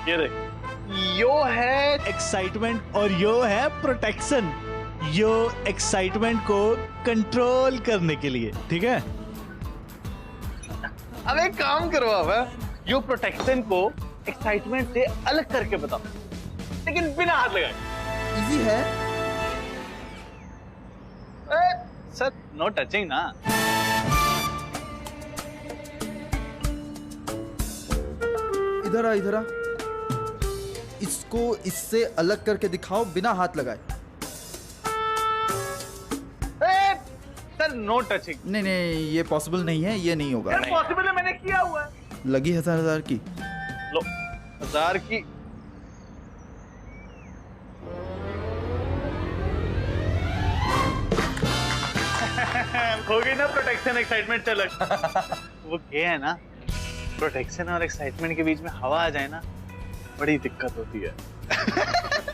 ये देख, यो है एक्साइटमेंट और यो है प्रोटेक्शन। यो एक्साइटमेंट को कंट्रोल करने के लिए, ठीक है? अब एक काम करो, अब यो प्रोटेक्शन को एक्साइटमेंट से अलग करके बताओ, लेकिन बिना हाथ लगाए। इजी है सर, नो टचिंग ना। इधर आ, इधर आ। इसको इससे अलग करके दिखाओ बिना हाथ लगाए। Sir, no touching. नहीं नहीं, ये पॉसिबल नहीं है, ये नहीं होगा। पॉसिबल है, मैंने किया हुआ है। लगी 1000 की। लो, 1000 की। हो गई ना प्रोटेक्शन एक्साइटमेंट अलग। वो क्या है ना, प्रोटेक्शन और एक्साइटमेंट के बीच में हवा आ जाए ना, बड़ी दिक्कत होती है।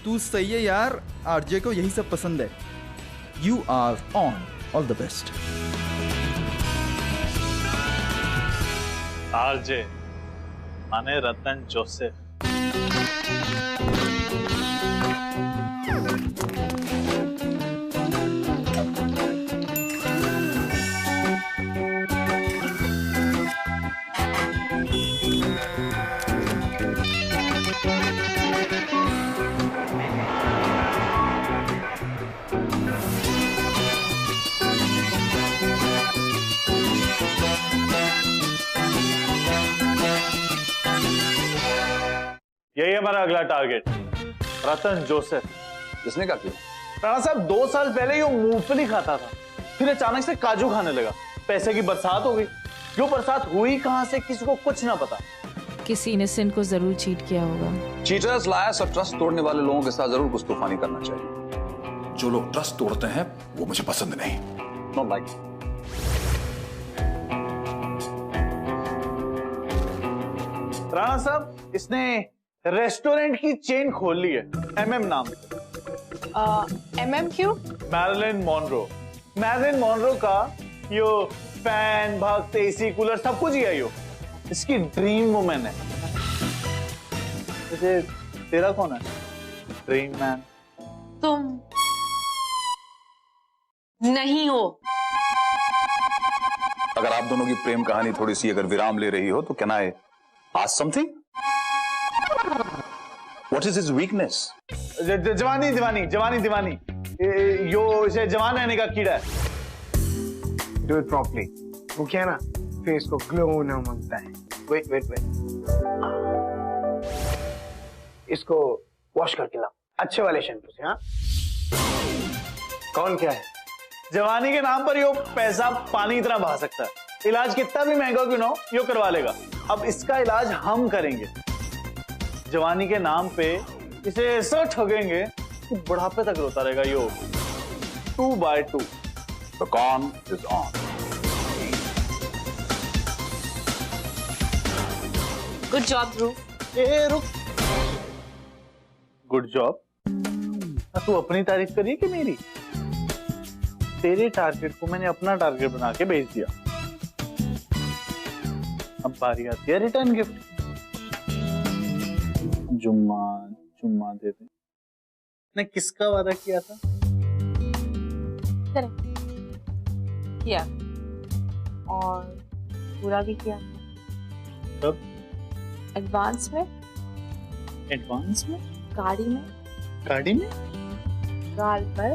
तू सही है यार, आरजे को यही सब पसंद है। You are on, all the best. RJ माने रतन जोसेफ। यही हमारा अगला टारगेट, रतन जोसेफ। किसने कहा किया? राणा साहब, 2 साल पहले यो मूंगफली खाता था, फिर अचानक से काजू खाने लगा, पैसे की बरसात हो गई। यो बरसात हुई कहां से, किसी को कुछ ना पता। किसी इनोसेंट को जरूर चीट किया होगा। चीटर्स, लायर्स और ट्रस्ट तोड़ने वाले लोगों के साथ जरूर कुछ तूफानी करना चाहिए। जो लोग ट्रस्ट तोड़ते हैं वो मुझे पसंद नहीं। Not like. राणा साहब, इसने रेस्टोरेंट की चेन खोल ली है, MM नाम से। MM क्यों? Marilyn Monro. मैरिलिन मोनरो का यो फैन, भक्त, AC, कूलर सब कुछ ही है यो। इसकी ड्रीम वुमेन है। वैसे तेरा कौन है ड्रीम मैन? तुम नहीं हो। अगर आप दोनों की प्रेम कहानी थोड़ी सी अगर विराम ले रही हो तो can I ask something? What is his weakness? जवानी दीवानी, जवानी दीवानी। यो इसे जवान रहने का कीड़ा है। Do it properly. वो क्या है ना, फेस को ग्लो होना मांगता है। Wait, wait, wait. इसको वॉश करके लाओ, अच्छे वाले शैम्पू से। हाँ, कौन क्या है? जवानी के नाम पर यो पैसा पानी की तरह बहा सकता है। इलाज कितना भी महंगा क्यों ना हो, यो करवा लेगा। अब इसका इलाज हम करेंगे। जवानी के नाम पे इसे ऐसा ठगेंगे कि बुढ़ापे तक रोता रहेगा यो। 2 by 2। The con is on. Good job Dhruv. ए रुक, गुड जॉब? तू अपनी तारीफ करिए कि मेरी? तेरे टारगेट को मैंने अपना टारगेट बना के भेज दिया। अब बारी आती है रिटर्न गिफ्ट। जुम्मा जुम्मा दे दे। ने किसका वादा किया था? किया और पूरा भी किया। कब? एडवांस में। एडवांस में? गाड़ी में। गाड़ी में? गाल पर।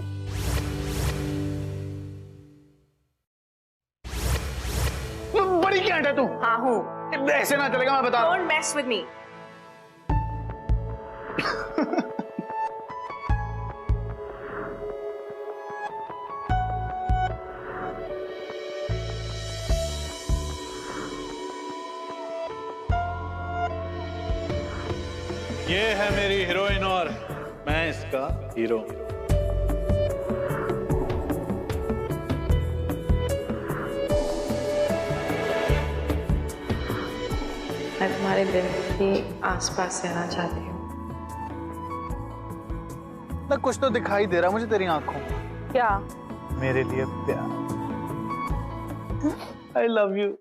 बड़ी क्या है तू? हाँ हूँ। ऐसे ना चलेगा, मैं बता रहा हूँ। Don't mess with me. ये है मेरी हीरोइन और मैं इसका हीरो। मैं तुम्हारे दिल के आसपास रहना चाहती हूँ। ना कुछ तो दिखाई दे रहा मुझे तेरी आंखों में। क्या? मेरे लिए प्यार। I love you।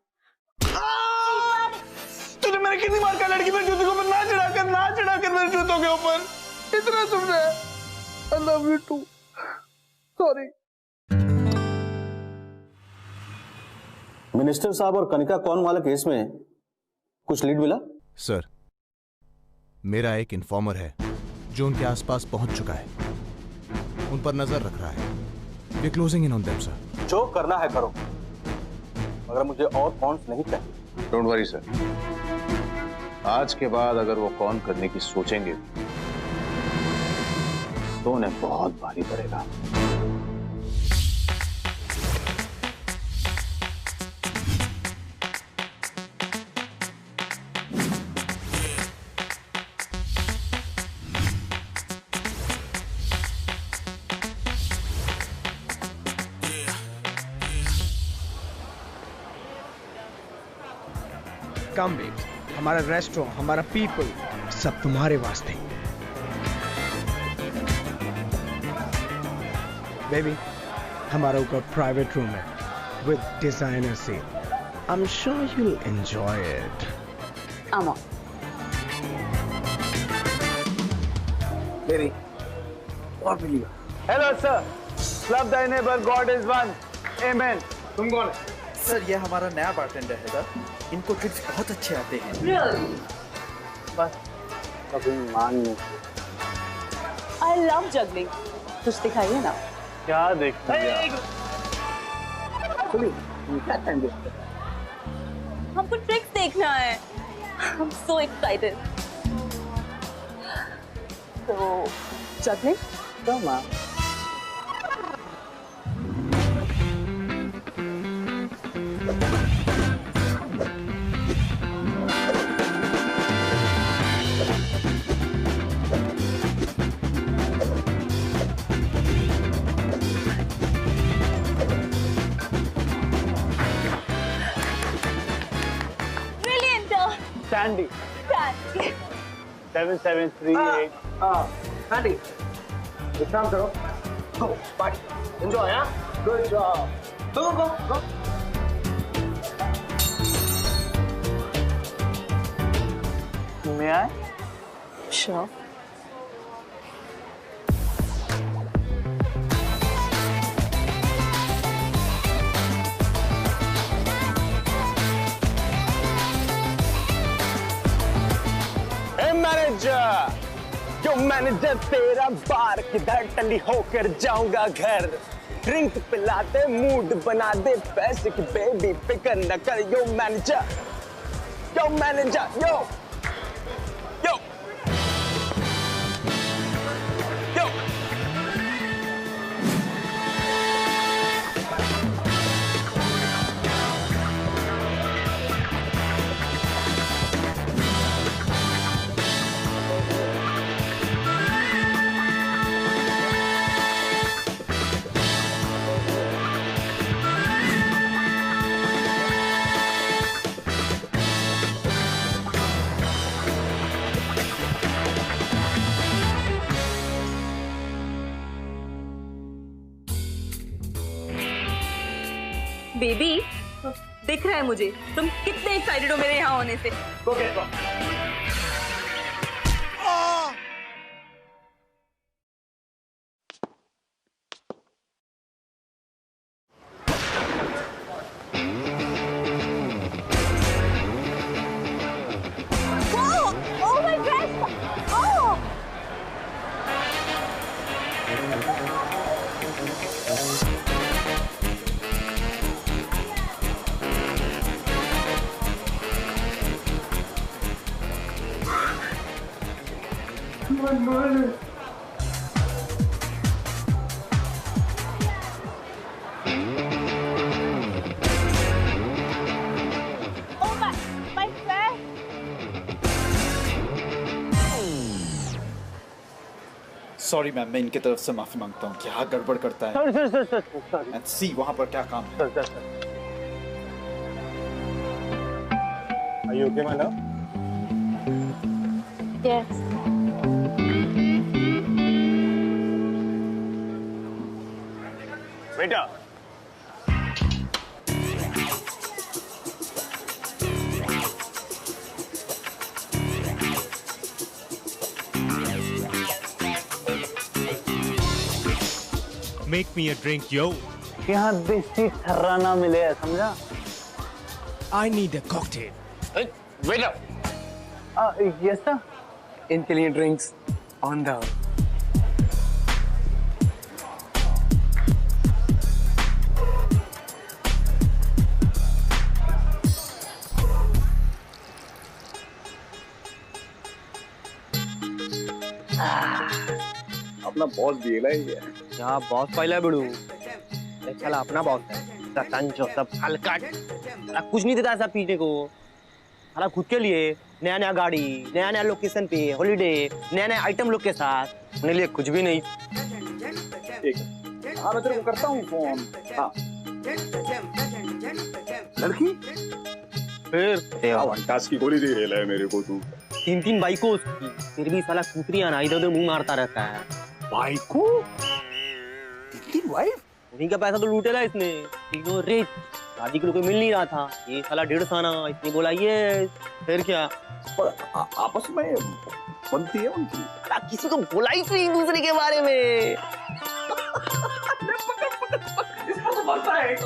तूने मेरे मैंने कितनी बार कहा लड़की मेरे जूते के ऊपर ना चढ़ाकर मेरे जूतों के ऊपर। इतना समझाया। I love you too. Sorry. Minister साहब और कनिका कौन वाला केस में कुछ लीड मिला? सर, मेरा एक इन्फॉर्मर है जो उनके आसपास पहुंच चुका है, उन पर नजर रख रहा है। We closing in on them sir. जो करना है करो, मगर मुझे और कॉन्स नहीं चाहिए। डोंट वरी सर, आज के बाद अगर वो कौन करने की सोचेंगे तो उन्हें बहुत भारी पड़ेगा। कम बेट, हमारा रेस्टोरेंट, हमारा पीपल, सब तुम्हारे वास्ते। बेबी, हमारा ऊपर प्राइवेट रूम है with designer seat. I am sure you will enjoy it. आमा बेबी, और believe. Hello sir, love thy neighbor, God is one. Amen. तुम कौन है? सर, ये हमारा नया बारटेंडर है सर। इनको ट्रिक्स बहुत अच्छे आते हैं। बस कभी मान नहीं। I love juggling. कुछ दिखाइए ना। क्या देखते हैं? क्या टाइम देखते? हमको ट्रिक्स देखना है। I am so excited. तो जगलिंग तो माँ Sandy. 7738. Sandy, विश्राम करो। Go, party, enjoy, huh? Good job. Go. May I? Sure. Manager तेरा बार किधर टली होकर जाऊंगा घर। ड्रिंक पिला दे, मूड बना दे, पैसे की बेबी फिकर न कर। यो मैनेजर, यो मैनेजर, यो यो यो। बेबी, दिख रहा है मुझे तुम कितने एक्साइटेड हो मेरे यहाँ होने से। सॉरी मैम, मैं इनके तरफ से माफी मांगता हूँ। क्या गड़बड़ करता है। सर एंड सी वहां पर क्या काम है। Are you okay, my love? Yes. बेटा, Make me a drink, yo. यहाँ देसी थर्राना मिले है, समझा? I need a cocktail. Wait up. Yes sir. इनके लिए ड्रिंक्स ऑन द अपना बॉस दिएला ही है। यहाँ बॉस पहले बिड़ू चला अपना बॉस है सतंजो सब हल्का कुछ नहीं देता ऐसा पीने को साला खुद के लिए नया नया गाड़ी नया नया लोकेशन पे हॉलीडे नया नया आइटम लोग के साथ अपने लिए कुछ भी नहीं। ठीक है, हाँ मैं तेरे को करता हूँ फोन। हाँ लड़की फिर टास्क की गोली दे रहा है मेरे को तू। 3 बाइकों उसकी फिर भी साला कुतरिया ना इधर उधर मुंह मारता रहता है। बाइको? वाइफ? उन्हीं का पैसा तो लूटेला इसने। तीनों रिच शादी के लोग मिल नहीं रहा था ये साला 150 आना इसने बोला ये फिर क्या पर आपस में बनती है उनकी। किसी को बोला ही नहीं दूसरे के बारे में। बनता है के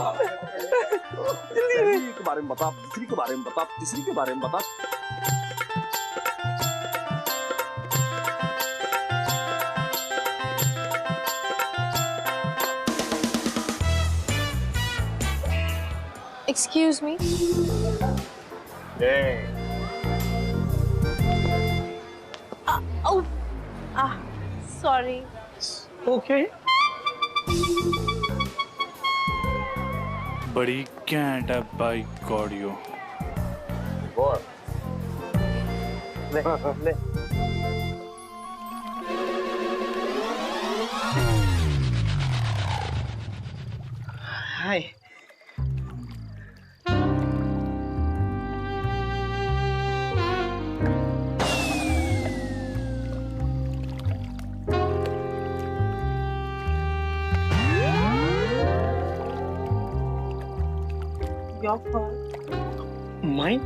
बारे में बता तीसरी के बारे में बता तीसरी के बारे में बता। Excuse me. Sorry. Okay. बड़ी कैंट है बाई गॉडियो। ले ले हाय Your fault. Mine?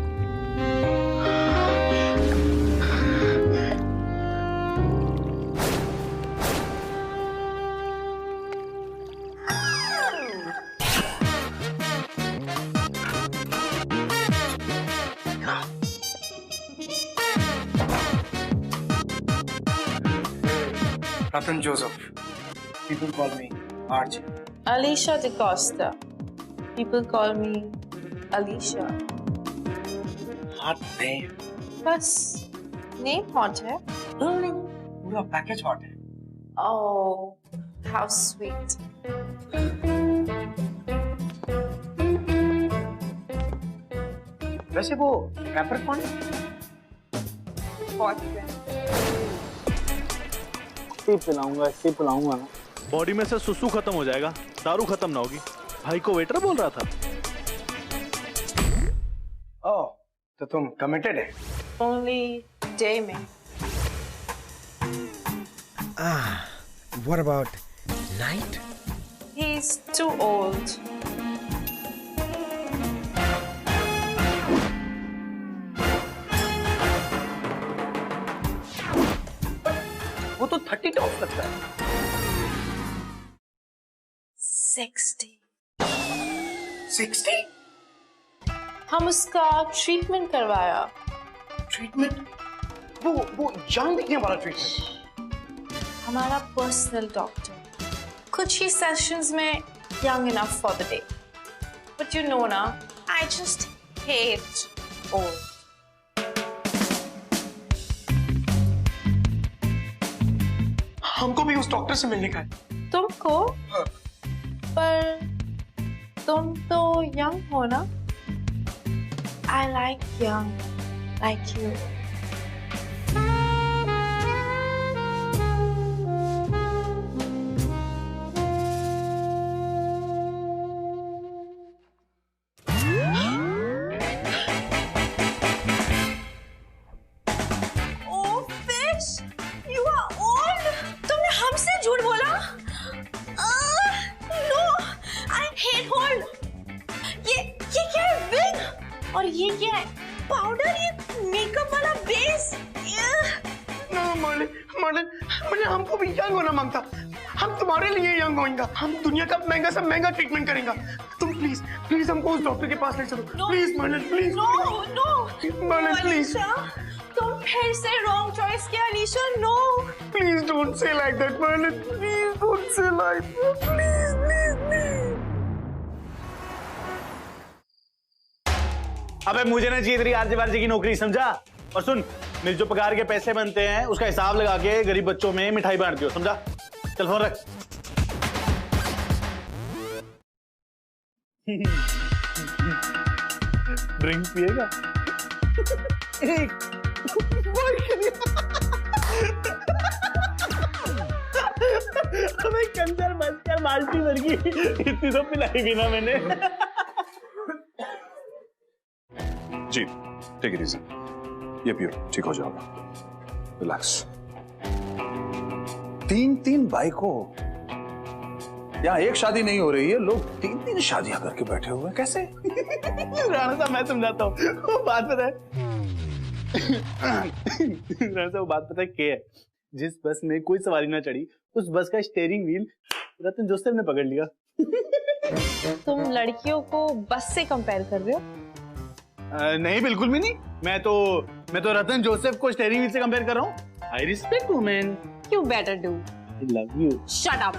Nathan Joseph. People call me Archie. Alicia DeCosta. People call me Alicia. Hot name. बस name hot है? पूरा पैकेज hot है. Oh, how sweet. वैसे वो रैपर कौन है? पिलाऊंगा ना। बॉडी में से सुसु खत्म हो जाएगा दारू खत्म ना होगी। भाई को वेटर बोल रहा था। ओह, तो तुम कमिटेड है? Only day में। What about night? He's too old. वो तो 30 टॉप लगता है। 60. 60? हम उसका ट्रीटमेंट करवाया। ट्रीटमेंट? वो जान दिखने वाला ट्रीटमेंट? हमारा पर्सनल डॉक्टर। कुछ ही सेशंस में young enough for the day. But you know ना, I just hate old. हमको भी उस डॉक्टर से मिलने का है। तुमको? हाँ। पर तुम तो young हो ना? I like young, like you. और ये क्या है? पाउडर, ये मेकअप वाला बेस। मार्लिन मैंने हमको भी यंग होना मांगता। हम तुम्हारे लिए यंग होएंगे। हम दुनिया का महंगा से महंगा ट्रीटमेंट करेंगे। तुम प्लीज प्लीज हमको उस डॉक्टर के पास ले चलो। Please Merlin, please. No no Merlin, please. तुम फिर से रॉन्ग चॉइस किया Alisha. No please don't say like that Merlin, please don't say like that, please please please. अबे मुझे ना चाहिए तेरी आरजे बारजे की नौकरी, समझा? और सुन, मेरे जो पगार के पैसे बनते हैं उसका हिसाब लगा के गरीब बच्चों में मिठाई बांट दियो, समझा? चल फोन रख। ड्रिंक पिएगा? अबे कंजर बचकर बाल्टी भर गई, इतनी तो पिलाई भी ना मैंने। जी, टेक इट इजी, ये पियो, ठीक हो जाओगा। रिलैक्स। 3 बाइक हो, यहाँ एक शादी नहीं हो रही है, लोग 3 शादियां करके बैठे हुए हैं, कैसे? राणा साहब मैं समझाता हूँ, वो बात पता है राणा साहब वो बात पता है क्या है? जिस बस में कोई सवारी ना चढ़ी उस बस का स्टीयरिंग व्हील रतन जोसेफ ने पकड़ लिया। तुम लड़कियों को बस से कंपेयर कर रहे हो? नहीं बिल्कुल भी नहीं, मैं तो रतन जोसेफ को स्टीयरिंग व्हील से कंपेयर कर रहा हूँ। I respect women. You better do. I love you. Shut up.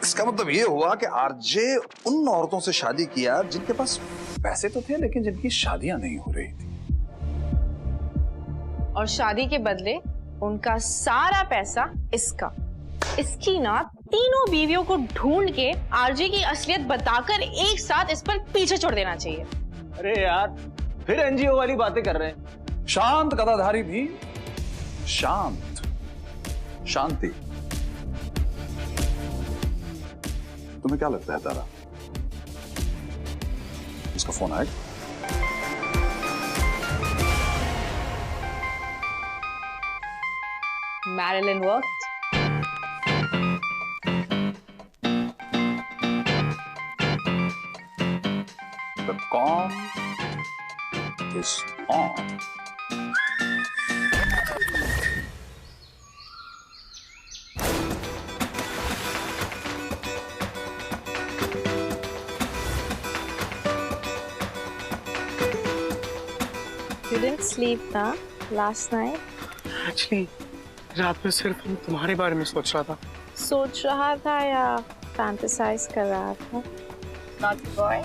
इसका मतलब ये हुआ कि आरजे उन औरतों से शादी किया जिनके पास पैसे तो थे लेकिन जिनकी शादियां नहीं हो रही थी, और शादी के बदले उनका सारा पैसा इसकी ना तीनों बीवियों को ढूंढ के आरजे की असलियत बताकर एक साथ इस पर पीछे छोड़ देना चाहिए। अरे यार फिर एनजीओ वाली बातें कर रहे हैं। शांत गदाधारी भी शांत, शांति। तुम्हें क्या लगता है तारा, इसका फोन आएगा? Marilyn worked. The con is on. You didn't sleep, na? Last night? Actually, रात में सिर्फ हम तुम्हारे बारे में सोच रहा था। सोच रहा था या फैंटेसाइज कर रहा था? Naughty boy.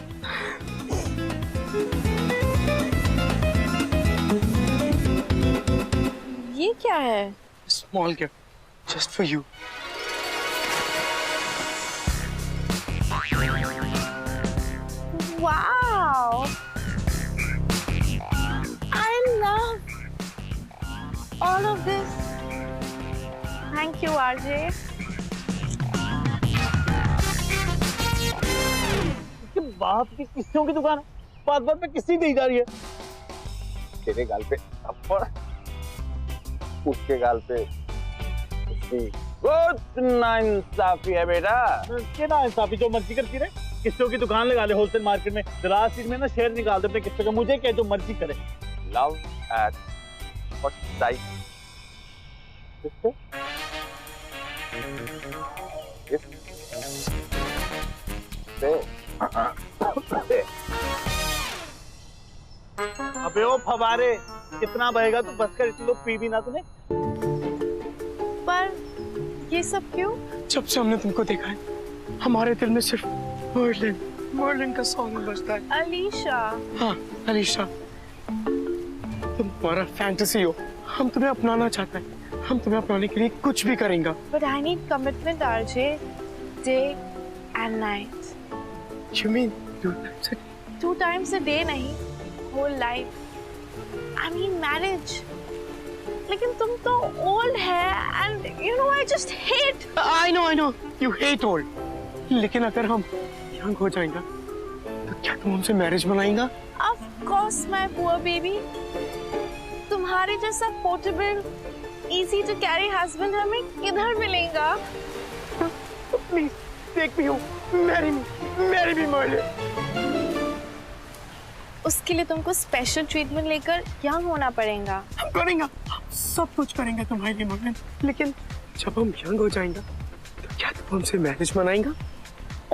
ये क्या है? Small gift, just for you. Wow! I love all of this. Thank you, RJ. बाप की किस्सों की दुकान बात बात पे किस्सी दी जा रही है। तेरे गाल पे थप्पड़, उसके गाल पे कुछ नाइंसाफी है बेटा। क्या नाइंसाफी, जो मर्जी करती रहे। किस्सों की दुकान लगा ले होलसेल मार्केट में, जरा चीज में ना शेयर निकाल दे अपने किस्सों का, मुझे क्या जो मर्जी करे। Love at first sight. अबे ओ फवारे, कितना बहेगा तू, बस कर, इतनी लोग पी भी ना तूने। पर ये सब क्यों? जब से हमने तुमको देखा है हमारे दिल में सिर्फ मर्लिन का सॉन्ग बजता है। अलीशा। हाँ अलीशा, तुम हमारा फैंटेसी हो, हम तुम्हें अपनाना चाहते हैं, हम तुम्हें अपनाने के लिए कुछ भी करेंगे। But I need commitment, RJ, day and night. You mean 2 times a day? 2 times a day नहीं, whole life. I mean marriage. लेकिन तुम तो old है and you know I just hate. I know, you hate old. लेकिन अगर हम young हो जाएंगे तो क्या तुम हमसे marriage मनाएंगा? Of course, my poor baby. तुम्हारे जैसा portable, easy to carry husband हमें किधर मिलेगा? Please take me home, marry me, Merlin. उसके लिए तुमको स्पेशल ट्रीटमेंट लेकर यंग होना पड़ेगा। हम करेंगे, सब कुछ करेंगे तुम्हारे लिए मगन। लेकिन जब हम यंग हो जाएंगे तो क्या तुम हमसे मैरिज मनाएंगा?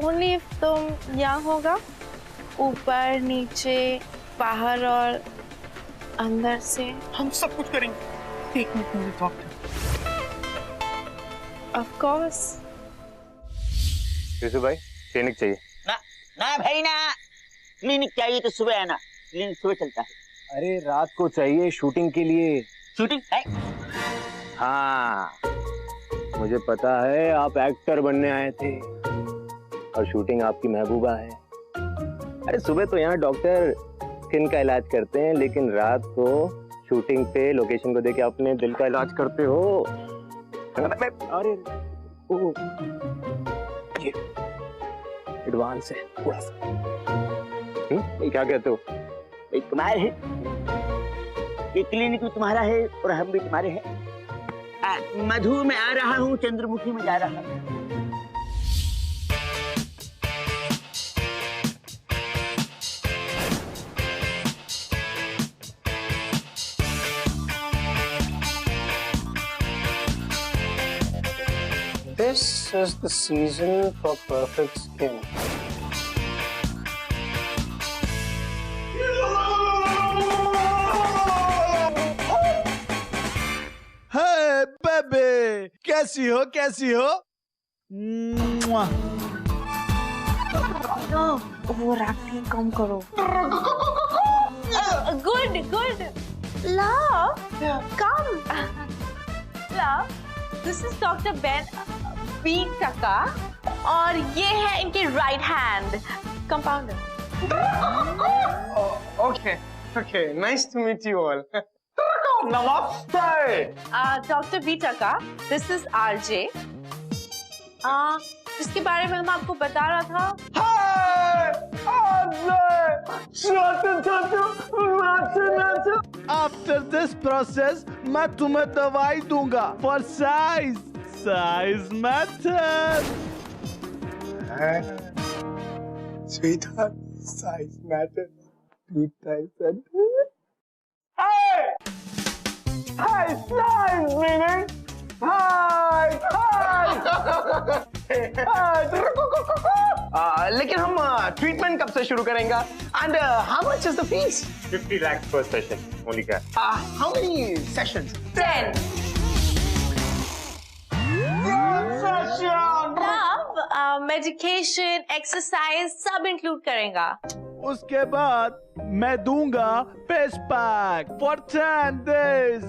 ओनली इफ तुम यंग होगा, ऊपर नीचे बाहर और अंदर से। हम सब कुछ करेंगे। Take me to the doctor. Of course. Yusuf भाई क्लिनिक चाहिए। ना भाई ना, क्लिनिक चाहिए तो सुबह आना, क्लिनिक सुबह चलता है। अरे रात को चाहिए शूटिंग के लिए। शूटिंग है? हाँ मुझे पता है, आप एक्टर बनने आए थे और शूटिंग आपकी महबूबा है। अरे सुबह तो यहाँ डॉक्टर स्किन का इलाज करते हैं, लेकिन रात को शूटिंग पे लोकेशन को देके अपने दिल का इलाज करते हो। अरे ओ, ये एडवांस है थोड़ा सा। ये क्या कहते हो? एक तुम्हारे है, एक क्लिनिक भी तुम्हारा है और हम भी तुम्हारे हैं। मधु में आ रहा हूँ, चंद्रमुखी में जा रहा हूँ। This is the season for perfect skin. हे बेबे, कैसी हो कैसी हो? मुआ। वो रैपिंग कम करो। Good good. Love come. Love, this is doctor Ben B Taka और ये है इनके right hand compounder. Okay, okay. Nice to meet you all. नमस्ते। Doctor B Taka, this is RJ, जिसके बारे में हम आपको बता रहा था। आफ्टर दिस प्रोसेस मैं तुम्हें दवाई दूंगा for size matter. Sweetheart, size matter. 2 times. Hi, size meaning. Hi. लेकिन हम ट्रीटमेंट कब से शुरू करेंगे? And how much is the fees? 50 lakhs per session. Only क्या? How many sessions? 10. Love medication, exercise सब इंक्लूड करेगा। उसके बाद मैं दूंगा पेस पैक फॉर 10 days।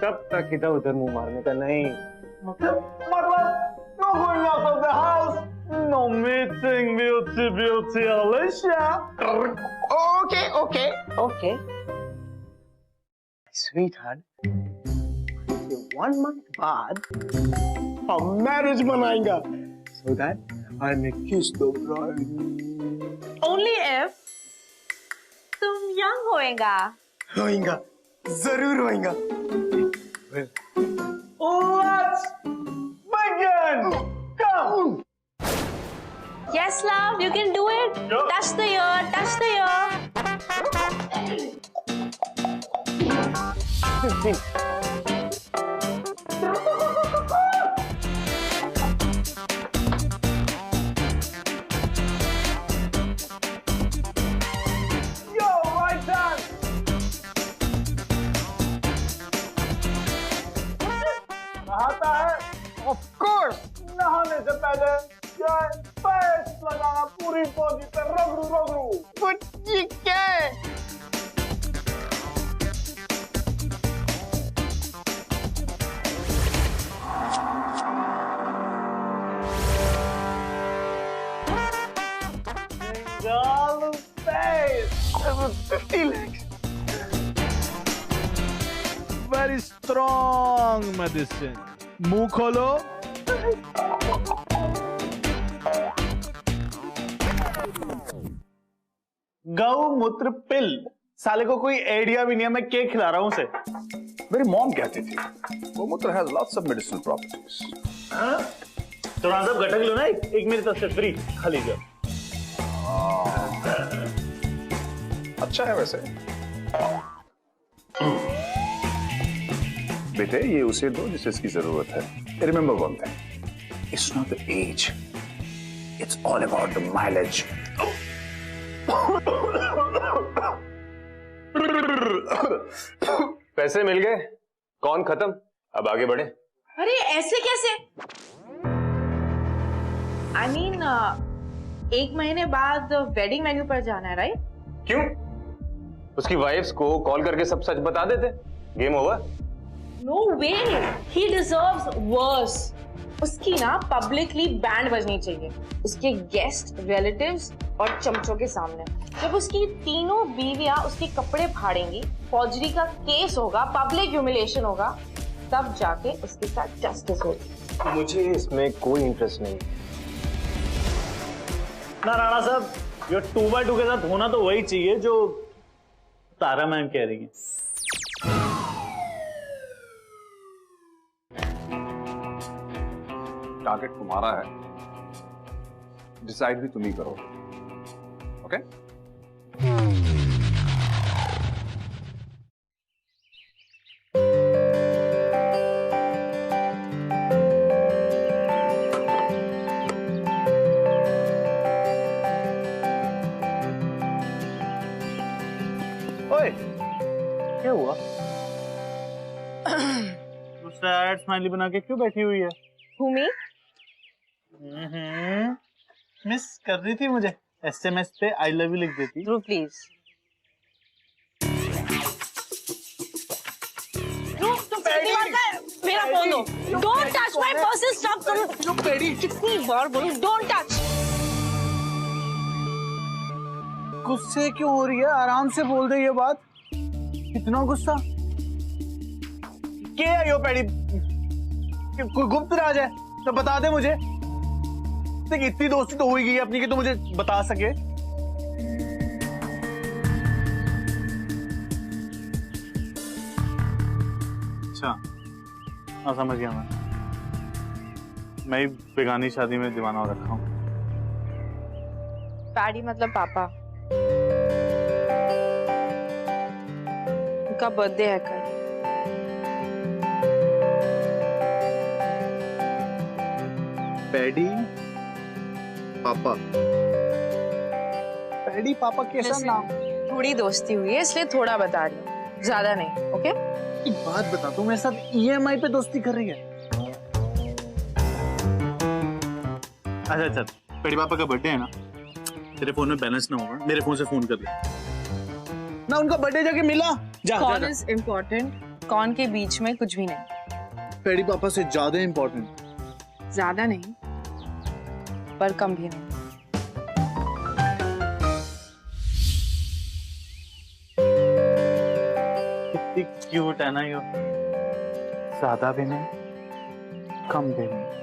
तब तक इधर उधर मुंह मारने का नहीं। No going out of the house, no meeting beauty Alicia. Okay. Sweetheart, 1 month बाद हम मैरिज मनाएंगे, so that I may kiss the bride. Only if तुम यंग होएगा। होएगा, जरूर होएगा। Let's begin. Come. Yes, love, you can do it. Touch the ear, touch the ear. Yo, right hand. नहाता है? Of course. नहाने से पहले पेस्ट लगाना पूरी बॉडी पे, रगड़ू। But ये क्या है? Single face. 50 lakhs. Very strong medicine. मुंह खोलो। गौमूत्र पिल। साले को कोई आइडिया भी नहीं है मैं क्या खिला रहा हूँ उसे। मेरी मॉम कहती थी गोमूत्र has lots of medicinal properties. तो रांधव गटक लो ना, एक मेरी तरफ से फ्री खा लीजिए। अच्छा है वैसे। बेटे ये उसे दो जिसे इसकी जरूरत है। Remember one thing, it's not the age, it's all about the mileage. पैसे मिल गए, कौन खत्म, अब आगे बढ़े। अरे ऐसे कैसे? I mean, 1 महीने बाद वेडिंग वेन्यू पर जाना है, राइट? क्यों? उसकी वाइफ्स को कॉल करके सब सच बता देते, game over. No way, he deserves worse. उसकी ना पब्लिकली बैंड बजनी चाहिए, उसके गेस्ट, रिलेटिव्स और चमचों के सामने। जब उसकी तीनों बीवियां उसके कपड़े फाड़ेंगी, फौजरी का केस होगा, पब्लिक ह्यूमिलिएशन होगा, तब जाके उसके साथ जस्टिस होगी। मुझे इसमें कोई इंटरेस्ट नहीं। ना राणा साहब, ये 2x2 के साथ होना तो वही चाहिए जो तारा मैम कह रही है। टारगेट तुम्हारा है, डिसाइड भी तुम ही करो, ओके? ओए, क्या हुआ? सैड स्माइली बना के क्यों बैठी हुई है? भूमि मिस कर रही थी मुझे, SMS पे आई लव यू लिख देती। ध्रुव प्लीज। ध्रुव तुम कितनी बार कहा मेरा फोन दो। Don't touch my personal stuff. तुम पेड़ी कितनी बार बोलूं डोंट टच। गुस्से क्यों हो रही है? आराम से बोल दे ये बात। कितना गुस्सा? क्या है यो पेड़ी? कोई गुप्त राज है तो बता दे मुझे। देख इतनी दोस्ती तो हो ही गई है अपनी कि तू मुझे बता सके। अच्छा, हाँ समझ गया मैं ही बेगानी शादी में दीवाना हो रखा हूँ। पैडी मतलब पापा। उनका बर्थडे है कल। पैडी पापा। पैडी पापा कैसा नाम? थोड़ी दोस्ती हुई है इसलिए थोड़ा बता रही हूँ, ज्यादा नहीं। ओके? एक बात बता, तू मेरे साथ EMI पे दोस्ती कर रही है? अच्छा अच्छा, पैडी पापा का बर्थडे है ना, तेरे फोन में बैलेंस ना होगा, मेरे फोन से फोन कर ले ना। उनका बर्थडे जाके मिला जा। कौन इज इम्पोर्टेंट, कौन के बीच में कुछ भी नहीं। पैडी पापा से ज्यादा इम्पोर्टेंट। ज्यादा नहीं पर कम भी नहीं। कितनी क्यूट है ना यो, ज्यादा भी नहीं कम भी नहीं।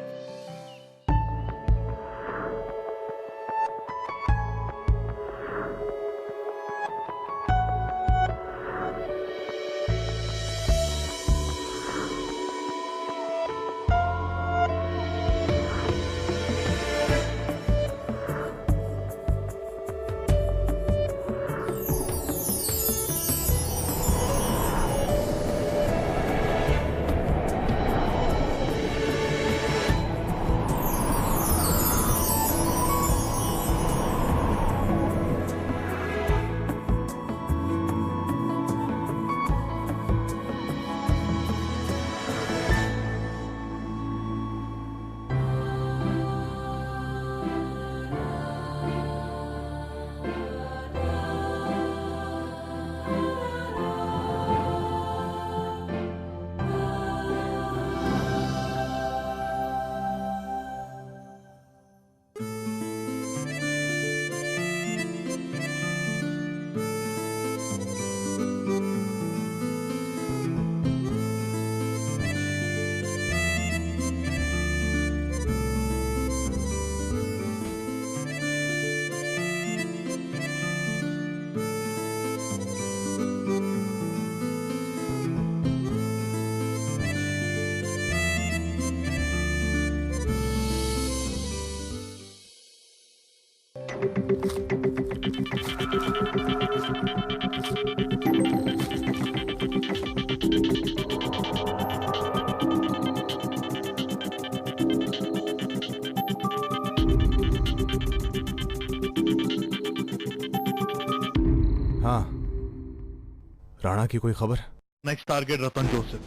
राणा की कोई खबर? नेक्स्ट टारगेट रतन जोसेफ।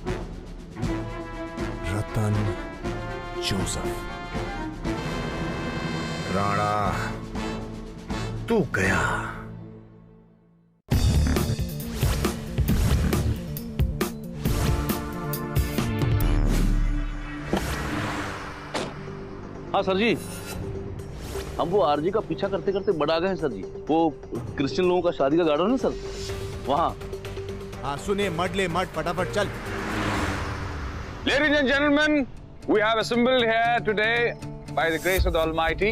रतन जोसेफ। राणा तू गया। हाँ सर जी, हम वो आरजी का पीछा करते करते बड़ा गए हैं सर जी। वो क्रिश्चियन लोगों का शादी का गार्डन है सर, वहाँ। हाँ सुने, मड ले मड, फटाफट चल। Ladies and gentlemen, we have assembled here today by the grace of the Almighty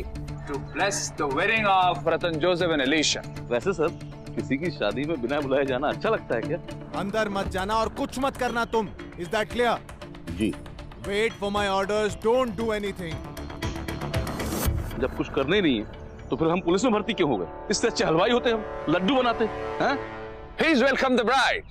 to bless the wedding of Ratan Joseph and Alicia. वैसे सर, किसी की शादी में बिना बुलाए जाना अच्छा लगता है क्या? अंदर मत जाना और कुछ मत करना तुम। Is that clear? Ji. Wait for my orders. Don't do anything. जब कुछ करने ही नहीं है, तो फिर हम पुलिस में भर्ती क्यों हो गए? इससे अच्छे हलवाई होते हम, लड्डू बनाते हैं। Please welcome the bride.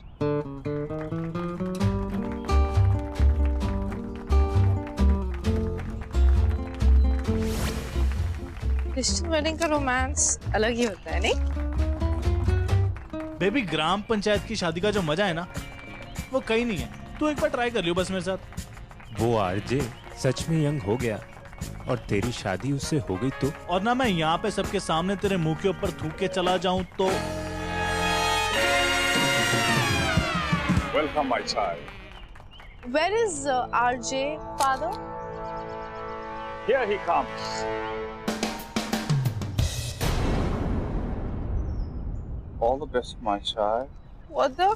Christian wedding का रोमांस अलग ही होता है, नहीं? बेबी, ग्राम पंचायत की शादी का जो मजा है ना, वो कहीं नहीं है। तू एक बार ट्राई कर लियो बस मेरे साथ। वो आरजे सच में यंग हो गया और तेरी शादी उससे हो गई तो? और ना मैं यहाँ पे सबके सामने तेरे मुंह के ऊपर थूक के चला जाऊं तो? Welcome, my child. Where is RJ, father? Here he comes. All the best, my child. What the?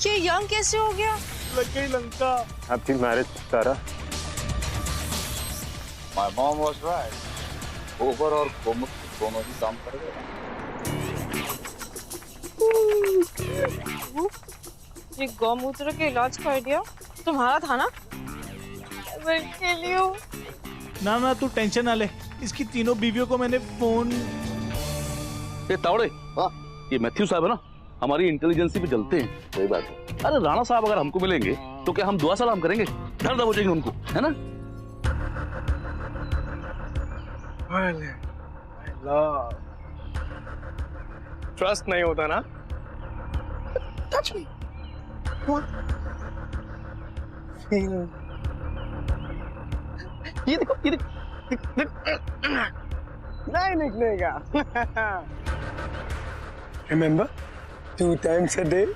ये यंग कैसे हो गया? लग गई Lanka. Happy marriage, Tara. My mom was right. गोबर और गोमूत्र दोनों ही काम करेगा। ये गौमूत्र के इलाज का आइडिया तुम्हारा था ना? ना तू टेंशन ना ले, इसकी तीनों बीवियों को मैंने फोन। ये तावड़े, ये मैथ्यू साहब है ना, हमारी इंटेलिजेंसी पे जलते हैं। सही बात है। अरे राणा साहब अगर हमको मिलेंगे तो क्या हम दुआ सलाम करेंगे? डर दबोचेंगे उनको, है ना? ट्रस्ट नहीं होता ना? Touch me. ये देखो, ये नहीं निकलेगा। Remember? 2 times a day.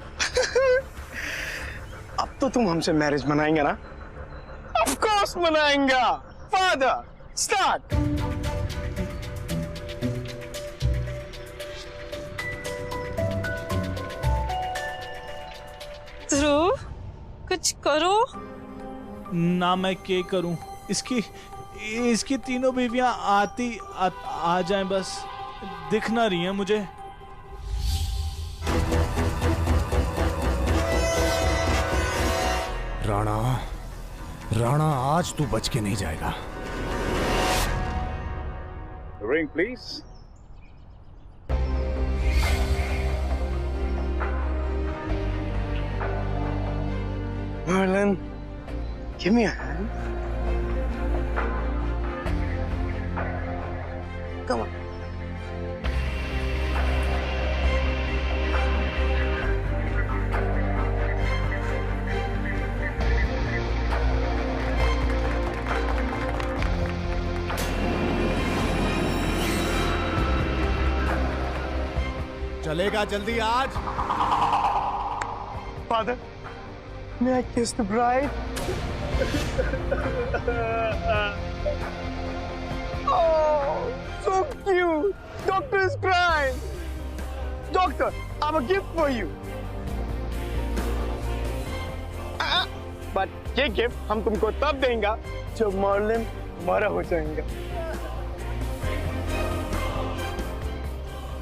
अब तो तुम हमसे मैरिज मनाएंगे ना? Of course मनाएंगे। Father, start. ध्रुव, कुछ करो। ना मैं क्या करूं? इसकी तीनों बीवियां आ जाएं, बस दिख ना रही हैं मुझे। राणा आज तू बच के नहीं जाएगा। Ring, please. Merlin, give me a hand. Come on. चलेगा जल्दी आज? Father, may I kiss the bride? Oh, so cute. Doctor is crying. Doctor, I have a gift for you. But ये गिफ्ट हम तुमको तब देंगे जब मर्लिन मरा हो जाएगा।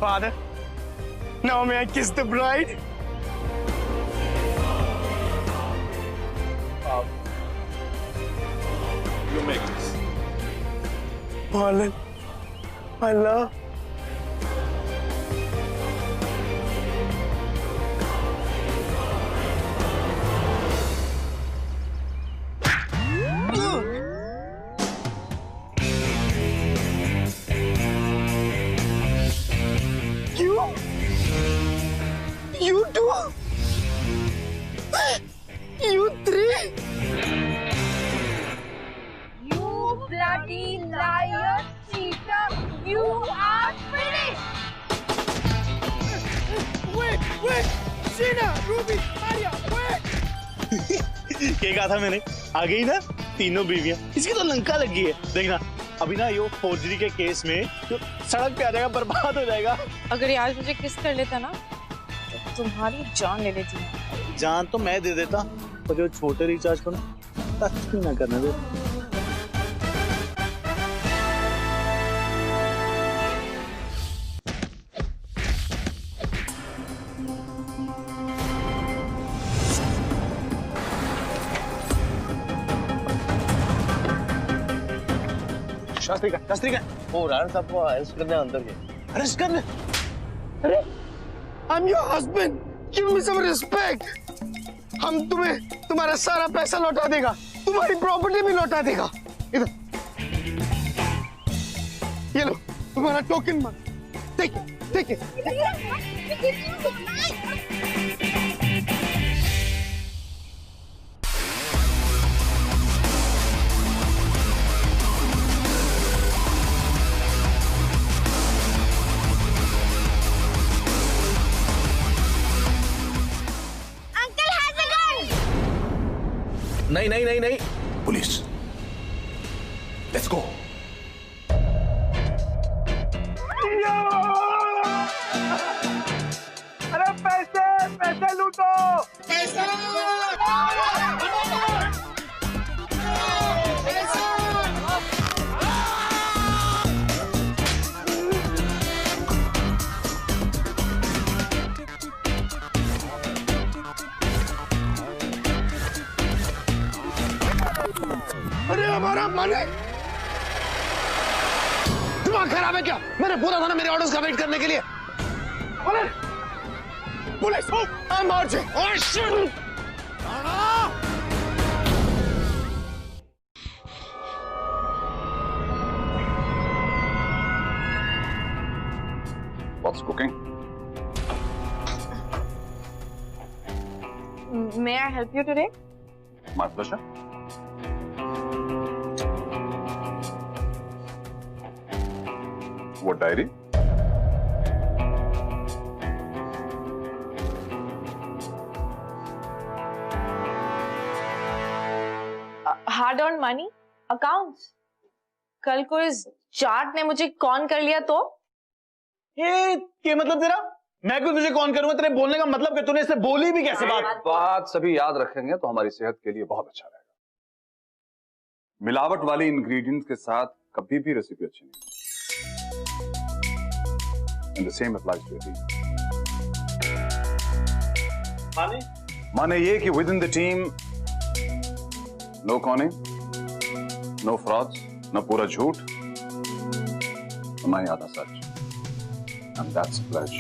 Father, now may I kiss the bride? You make this. Marlon, my love. You 2? You 3? You bloody liar, cheater! You are finished! Wait! Sheena, Ruby, Arya, wait! क्या कहा था मैंने? आ गई ना तीनों बीवियां। इसकी तो लंका लगी है। देखना अभी ना ये फोर्जरी के केस में जो सड़क पे आ जाएगा, बर्बाद हो जाएगा। अगर ये आज मुझे किस कर लेता ना तो तुम्हारी जान ले लेती। जान तो मैं दे देता, पर जो छोटे रिचार्ज को ना टच भी ना करने दे। शास्त्री का वो राणा साहब को अरेस्ट करने अंदर गए। अरेस्ट करने? अरे I'm your husband. Give me some respect. हम तुम्हें तुम्हारा सारा पैसा लौटा देगा, तुम्हारी प्रॉपर्टी भी लौटा देगा। इधर ये लो तुम्हारा टोकन मत। Take it. नहीं। Police, let's go. अरे पैसे लूटो! अरे हमारा मन है। दिमाग खराब है क्या? मैंने बोला था ना मेरे ऑर्डर्स का वेट करने के लिए। Police! I'm marching! Oh shit! What's cooking? May I help you today? My pleasure. What diary? Hard earned money, accounts. कल को इस जाट ने मुझे कॉन कर लिया तो? ये क्या मतलब तेरा? मैं क्यों तुझे कॉन करूंगा? तेरे बोलने का मतलब कि तूने इससे बोली भी कैसे बात सभी याद रखेंगे तो हमारी सेहत के लिए बहुत अच्छा रहेगा। मिलावट वाली इंग्रेडिएंट्स के साथ कभी भी रेसिपी अच्छी नहीं। And the same applies to your team. माने ये कि within the team no conning, no frauds, no पूरा झूठ, ना ही आधा सच. And that's a pledge.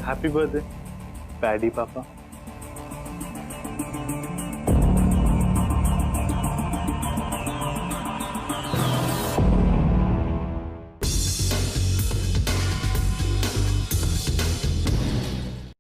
Happy birthday paddy पापा।